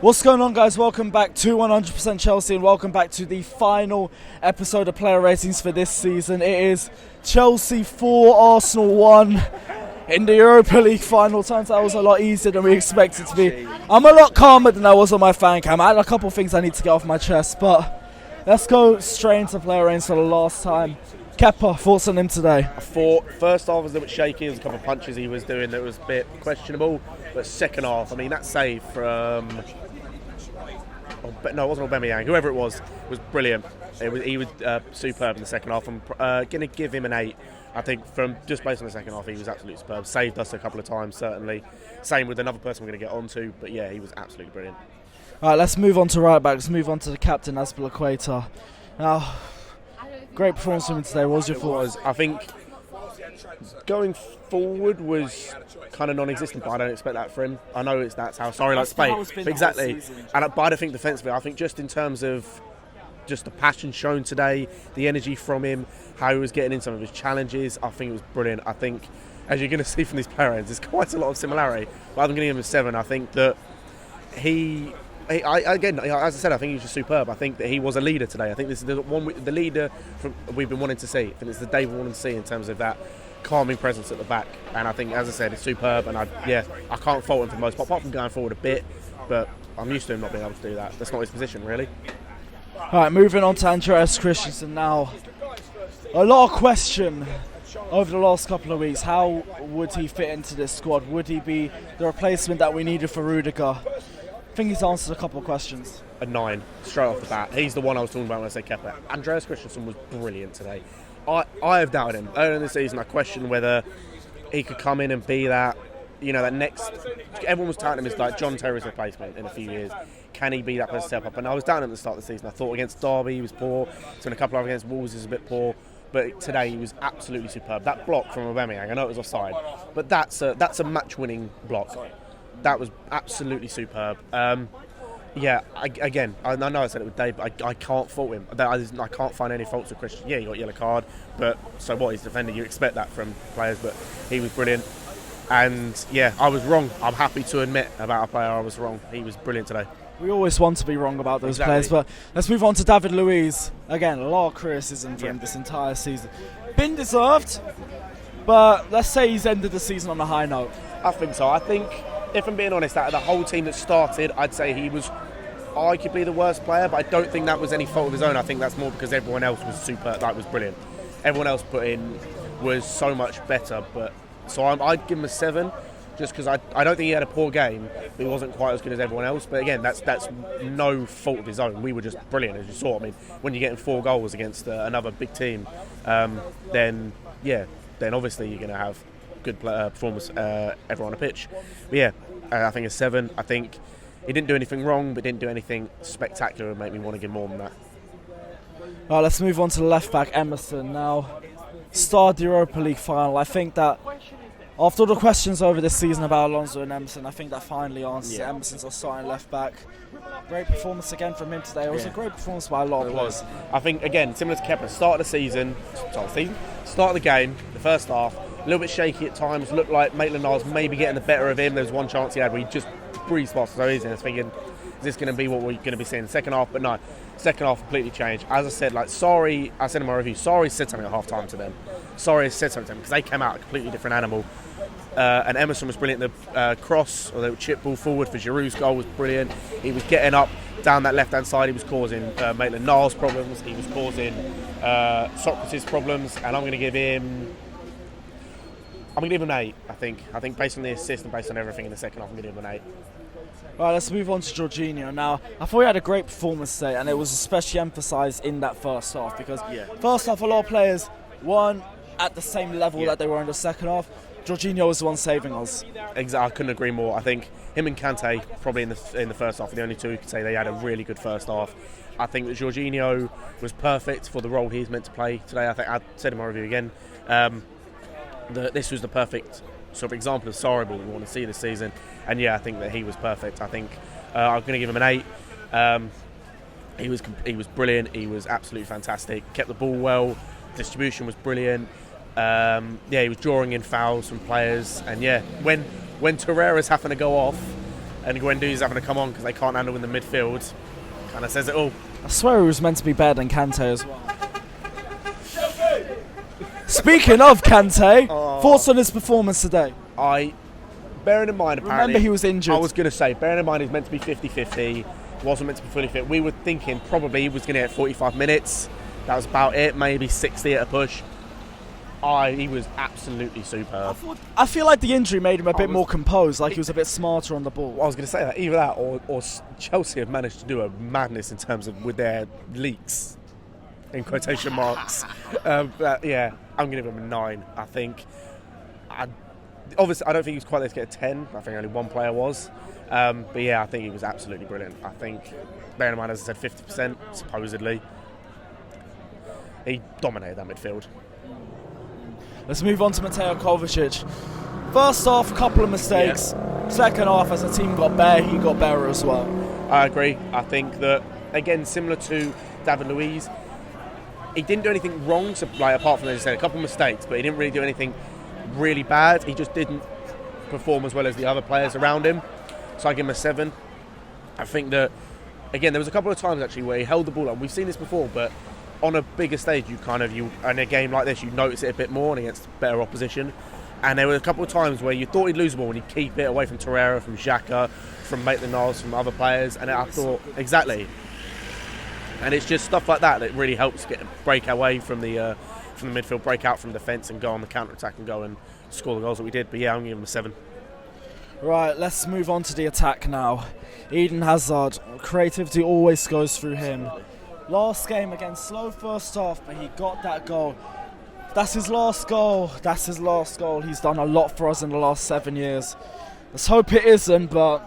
What's going on, guys? Welcome back to 100% Chelsea and welcome back to the final episode of player ratings for this season. It is Chelsea 4, Arsenal 1 in the Europa League final. Turns out it was a lot easier than we expected to be. I'm a lot calmer than I was on my fan cam. I had a couple of things I need to get off my chest, but let's go straight into player ratings for the last time. Kepa, thoughts on him today? I thought first half was a little bit shaky. There was a couple of punches he was doing that was a bit questionable. But second half, I mean, that save from... no, it wasn't Aubameyang. Whoever it was brilliant. He was superb in the second half. I'm going to give him an 8. I think from just based on the second half, he was absolutely superb. Saved us a couple of times, certainly. Same with another person we're going to get onto. But yeah, he was absolutely brilliant. All right, let's move on to right back. Let's move on to the captain, Azpilicueta. Now, great performance from him today. What was your thoughts? I think going forward was kind of non-existent, but I don't expect that for him. I know that's how Sarri likes to play. Exactly. But I don't think defensively. I think just in terms of just the passion shown today, the energy from him, how he was getting in some of his challenges, I think it was brilliant. I think, as you're going to see from these player ends, there's quite a lot of similarity. But I'm going to give him a 7. I think that again, as I said, I think he was just superb. I think that he was a leader today. I think this is the leader we've been wanting to see. I think it's the day we wanted to see in terms of that calming presence at the back. And I think, as I said, it's superb. And I can't fault him for the most part, apart from going forward a bit. But I'm used to him not being able to do that. That's not his position, really. All right, moving on to Andreas Christensen now. A lot of question over the last couple of weeks. How would he fit into this squad? Would he be the replacement that we needed for Rudiger? I think he's answered a couple of questions. A 9, straight off the bat. He's the one I was talking about when I said Kepa. Andreas Christensen was brilliant today. I have doubted him. Earlier in the season, I questioned whether he could come in and be that, that next... Everyone was touting him as like John Terry's replacement in a few years. Can he be that person to step up? And I was down at the start of the season. I thought against Derby he was poor. So in a couple of against Wolves he was a bit poor. But today he was absolutely superb. That block from Aubameyang, I know it was offside, but that's a match-winning block. That was absolutely superb. I know I said it with Dave, but I can't fault him. I can't find any faults with Christian. Yeah, he got a yellow card, but so what? He's defending. You expect that from players, but he was brilliant. And yeah, I was wrong. I'm happy to admit about a player I was wrong. He was brilliant today. We always want to be wrong about those players, but let's move on to David Luiz. Again, a lot of criticism for him this entire season. Been deserved, but let's say he's ended the season on a high note. I think so. I think, if I'm being honest, out of the whole team that started, I'd say he was arguably the worst player, but I don't think that was any fault of his own. I think that's more because everyone else was was brilliant. Everyone else put in was so much better, so I'd give him a 7, just because I don't think he had a poor game, but he wasn't quite as good as everyone else. But again, that's no fault of his own. We were just brilliant, as you saw. I mean, when you're getting 4 goals against another big team, then obviously you're going to have good performance everyone on the pitch. But yeah, I think a 7. I think he didn't do anything wrong, but didn't do anything spectacular and make me want to give more than that. Right, let's move on to the left back, Emerson. Now, started the Europa League final. I think that after all the questions over this season about Alonso and Emerson, I think that finally answers it. Emerson's our starting left back. Great performance again from him today. It was a great performance by a lot of players. I think, again, similar to Kepa, start of the game, the first half, a little bit shaky at times, looked like Maitland-Niles maybe getting the better of him. There was one chance he had where he just breezed past so easy. I was thinking, is this going to be what we're going to be seeing in the second half? But no, second half completely changed. As I said, I said in my review, Sarri said something at half-time to them. Sarri said something to them because they came out a completely different animal. And Emerson was brilliant. The cross, or the chip ball forward for Giroud's goal was brilliant. He was getting up down that left-hand side. He was causing Maitland-Niles problems. He was causing Socrates problems. And I'm going to give him an 8, I think. I think based on the assist and based on everything in the second half, I'm going to give him an 8. Right, let's move on to Jorginho. Now, I thought he had a great performance today, and it was especially emphasised in that first half, because first half, a lot of players weren't at the same level that they were in the second half. Jorginho was the one saving us. Exactly, I couldn't agree more. I think him and Kante, probably in the first half, are the only two who could say they had a really good first half. I think that Jorginho was perfect for the role he's meant to play today. I think I said in my review again, this was the perfect sort of example of Sarri ball we want to see this season. And I think that he was perfect. I think I'm going to give him an 8. He was brilliant. He was absolutely fantastic. Kept the ball well. Distribution was brilliant. He was drawing in fouls from players. And when Torreira's having to go off, and Guendouzi's having to come on because they can't handle in the midfield. Kind of says it all. I swear he was meant to be better than Kante as well. Speaking of Kante, thoughts on his performance today? Bearing in mind, apparently, Remember he was injured. I was going to say, bearing in mind he's meant to be 50-50, wasn't meant to be fully fit. We were thinking probably he was going to get 45 minutes. That was about it, maybe 60 at a push. He was absolutely superb. I feel like the injury made him a bit more composed, like he was a bit smarter on the ball. I was going to say that, either that or Chelsea have managed to do a madness in terms of with their leaks, in quotation marks. Yeah, I'm going to give him a 9, I think. Obviously, I don't think he was quite there to get a 10. I think only one player was. But yeah, I think he was absolutely brilliant. I think, bearing in mind, as I said, 50%, supposedly, he dominated that midfield. Let's move on to Mateo Kovacic. First half, a couple of mistakes. Yeah. Second half, as the team got better, he got better as well. I agree. I think that, again, similar to David Luiz, he didn't do anything wrong, so, like, apart from, as I said, a couple of mistakes, but he didn't really do anything really bad. He just didn't perform as well as the other players around him. So I give him a 7. I think that, again, there was a couple of times actually where he held the ball on. We've seen this before, but on a bigger stage, in a game like this, you notice it a bit more and against better opposition. And there were a couple of times where you thought he'd lose the ball and he'd keep it away from Torreira, from Xhaka, from Maitland-Niles, from other players. And I thought, exactly. And it's just stuff like that really helps break away from the midfield, break out from defence and go on the counter-attack and go and score the goals that we did. But yeah, I'm giving him a 7. Right, let's move on to the attack now. Eden Hazard, creativity always goes through him. Last game, again, slow first half, but he got that goal. That's his last goal. He's done a lot for us in the last 7 years. Let's hope it isn't, but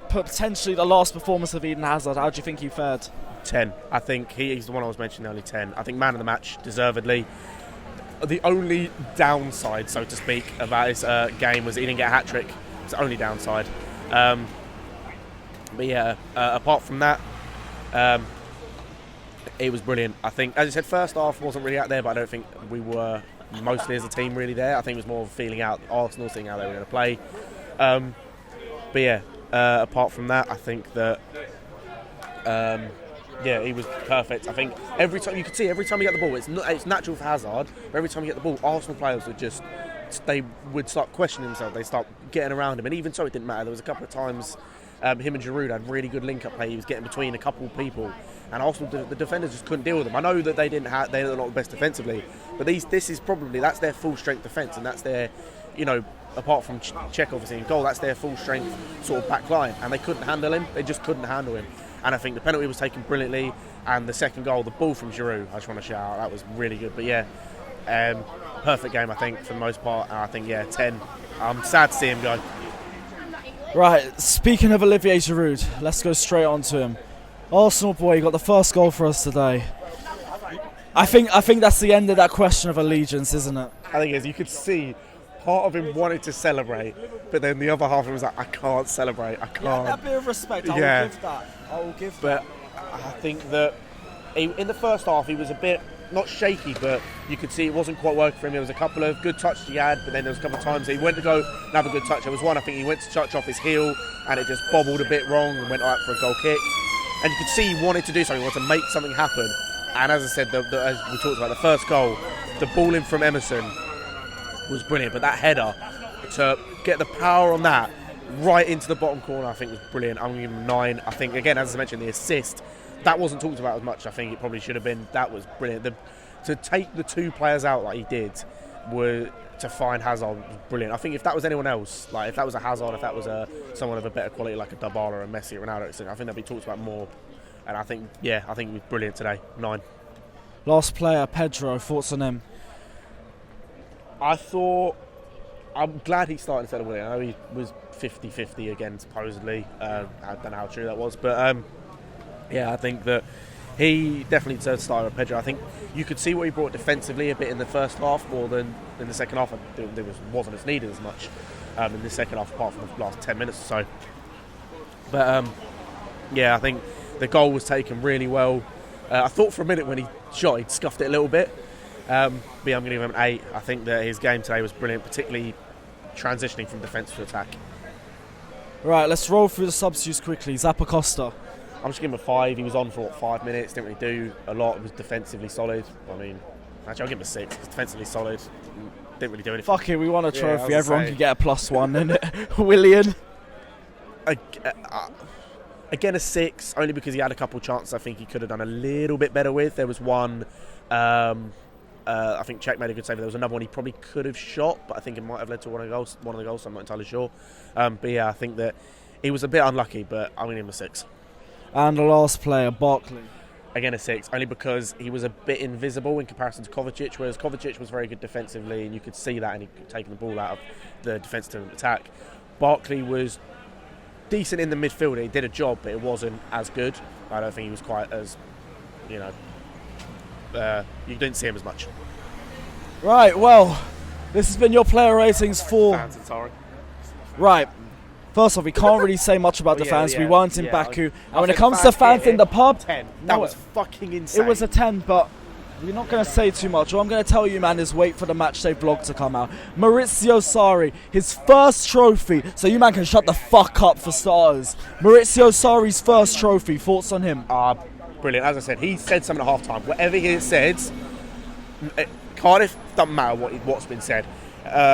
potentially the last performance of Eden Hazard. How do you think he fared? 10. I think he's the one I was mentioning, only 10. I think man of the match, deservedly. The only downside, so to speak, about his game was he didn't get a hat-trick. It's the only downside. But yeah, apart from that, it was brilliant. I think, as I said, first half wasn't really out there, but I don't think we were mostly as a team really there. I think it was more of a feeling out Arsenal, seeing how they were going to play. But yeah, apart from that, I think that yeah, he was perfect. I think every time you could see, every time he got the ball, it's natural for Hazard, but every time you get the ball, Arsenal players would start questioning themselves. They start getting around him, and even so, it didn't matter. There was a couple of times him and Giroud had really good link-up play. He was getting between a couple of people, and Arsenal, the defenders just couldn't deal with them. I know that they're not the best defensively, but that's their full strength defence, and that's their, apart from Cech obviously in goal, that's their full strength sort of back line, and they couldn't handle him. They just couldn't handle him. And I think the penalty was taken brilliantly, and the second goal, the ball from Giroud, I just want to shout out, that was really good. But yeah, perfect game, I think, for the most part. And I think, yeah, 10. I'm sad to see him go. Right, speaking of Olivier Giroud, let's go straight on to him. Arsenal boy, he got the first goal for us today. I think that's the end of that question of allegiance, isn't it? I think it is. You could see part of him wanted to celebrate, but then the other half of him was like, I can't celebrate, I can't. Yeah, that bit of respect, I will give that. But I think that in the first half he was a bit, not shaky, but you could see it wasn't quite working for him. There was a couple of good touches he had, but then there was a couple of times he went to go and have a good touch. There was one, I think he went to touch off his heel and it just bobbled a bit wrong and went out for a goal kick. And you could see he wanted to do something, he wanted to make something happen. And as I said, as we talked about, the first goal, the ball in from Emerson was brilliant, but that header, to get the power on that right into the bottom corner, I think was brilliant. I'm going to give him 9. I think, again, as I mentioned, the assist, that wasn't talked about as much. I think it probably should have been. That was brilliant. To take the two players out like he did, to find Hazard was brilliant. I think if that was anyone else, like if that was a Hazard, if that was someone of a better quality like a Dybala or a Messi or Ronaldo, I think that'd be talked about more. And I think it was brilliant today. 9. Last player, Pedro, thoughts on him? I'm glad he started instead of Willian. I know he was 50-50 again, supposedly. I don't know how true that was. But, yeah, I think that he definitely deserves to start with Pedro. I think you could see what he brought defensively a bit in the first half more than in the second half. There wasn't as needed as much in the second half, apart from the last 10 minutes or so. But, yeah, I think the goal was taken really well. I thought for a minute when he shot, he'd scuffed it a little bit. But I'm going to give him an 8. I think that his game today was brilliant, particularly transitioning from defence to attack. Right, let's roll through the substitutes quickly. Zappacosta. I'm just giving him a 5. He was on for 5 minutes. Didn't really do a lot. It was defensively solid. I mean, actually, I'll give him a 6. It's defensively solid. Didn't really do anything. Fuck it, we won a Yeah, I trophy. was Everyone saying. can get a +1, innit? Willian. Again, a 6, only because he had a couple chances I think he could have done a little bit better with. There was one, I think Czech made a good save. There was another one he probably could have shot, but I think it might have led to one of the goals, so I'm not entirely sure. But yeah, I think that he was a bit unlucky, but I'm going to give him a 6. And the last player, Barkley. Again, a 6, only because he was a bit invisible in comparison to Kovacic, whereas Kovacic was very good defensively, and you could see that, and he could taking the ball out of the defensive attack. Barkley was decent in the midfield. He did a job, but it wasn't as good. I don't think he was quite as, you didn't see him as much. Right, well, this has been your player ratings for... Fans and sorry. Right. First off, we can't really say much about the fans. We weren't in yeah. Baku. And when it comes to fans in the pub, 10. No, That was fucking insane. it was a 10, but we're not going to say too much. All I'm going to tell you, man, is wait for the matchday vlog to come out. Maurizio Sarri, his first trophy. So you, man, can shut the fuck up for starters. Maurizio Sarri's first trophy. Thoughts on him? Brilliant. As I said, he said something at half time. Whatever he says, Cardiff, doesn't matter what's been said.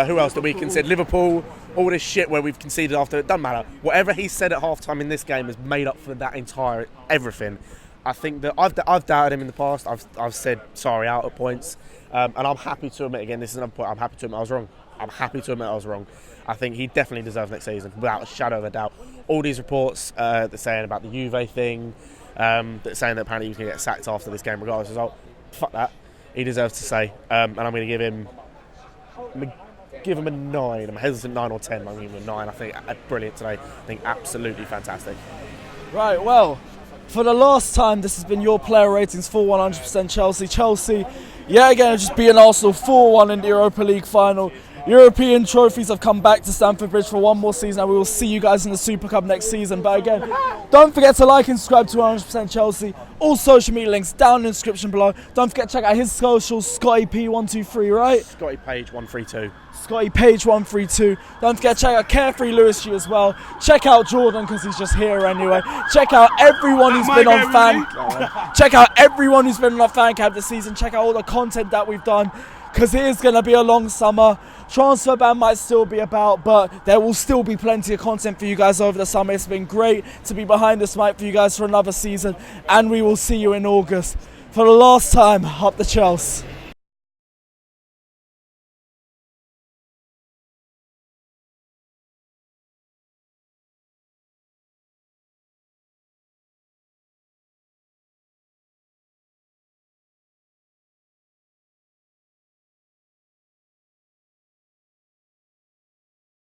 Who else that we can say? Liverpool, all this shit where we've conceded after, it doesn't matter. Whatever he said at half time in this game has made up for that entire everything. I think that I've doubted him in the past. I've said sorry out at points, and I'm happy to admit again. This is another point. I'm happy to admit I was wrong. I'm happy to admit I was wrong. I think he definitely deserves next season without a shadow of a doubt. All these reports that saying about the Juve thing, that saying that apparently he was going to get sacked after this game regardless of result. Fuck that. He deserves to say, and I'm going to give him a 9. I'm hesitant 9 or 10. I'm going to give him a 9. I think brilliant today. I think absolutely fantastic. Right, well, for the last time, this has been your player ratings for 100% Chelsea. Chelsea, yeah, again, just beating Arsenal 4-1 in the Europa League final. European trophies have come back to Stamford Bridge for one more season, and we will see you guys in the Super Cup next season. But again, don't forget to like and subscribe to 100% Chelsea. All social media links down in the description below. Don't forget to check out his socials, Scotty P123, right? Scotty Page 132. Scotty Page 132. Don't forget to check out Carefree Lewis G as well. Check out Jordan because he's just here anyway. Check out everyone who's been on Check out everyone who's been on our fan camp this season. Check out all the content that we've done, because it is going to be a long summer. Transfer ban might still be about, but there will still be plenty of content for you guys over the summer. It's been great to be behind this mic for you guys for another season, and we will see you in August. For the last time, up the Chelsea.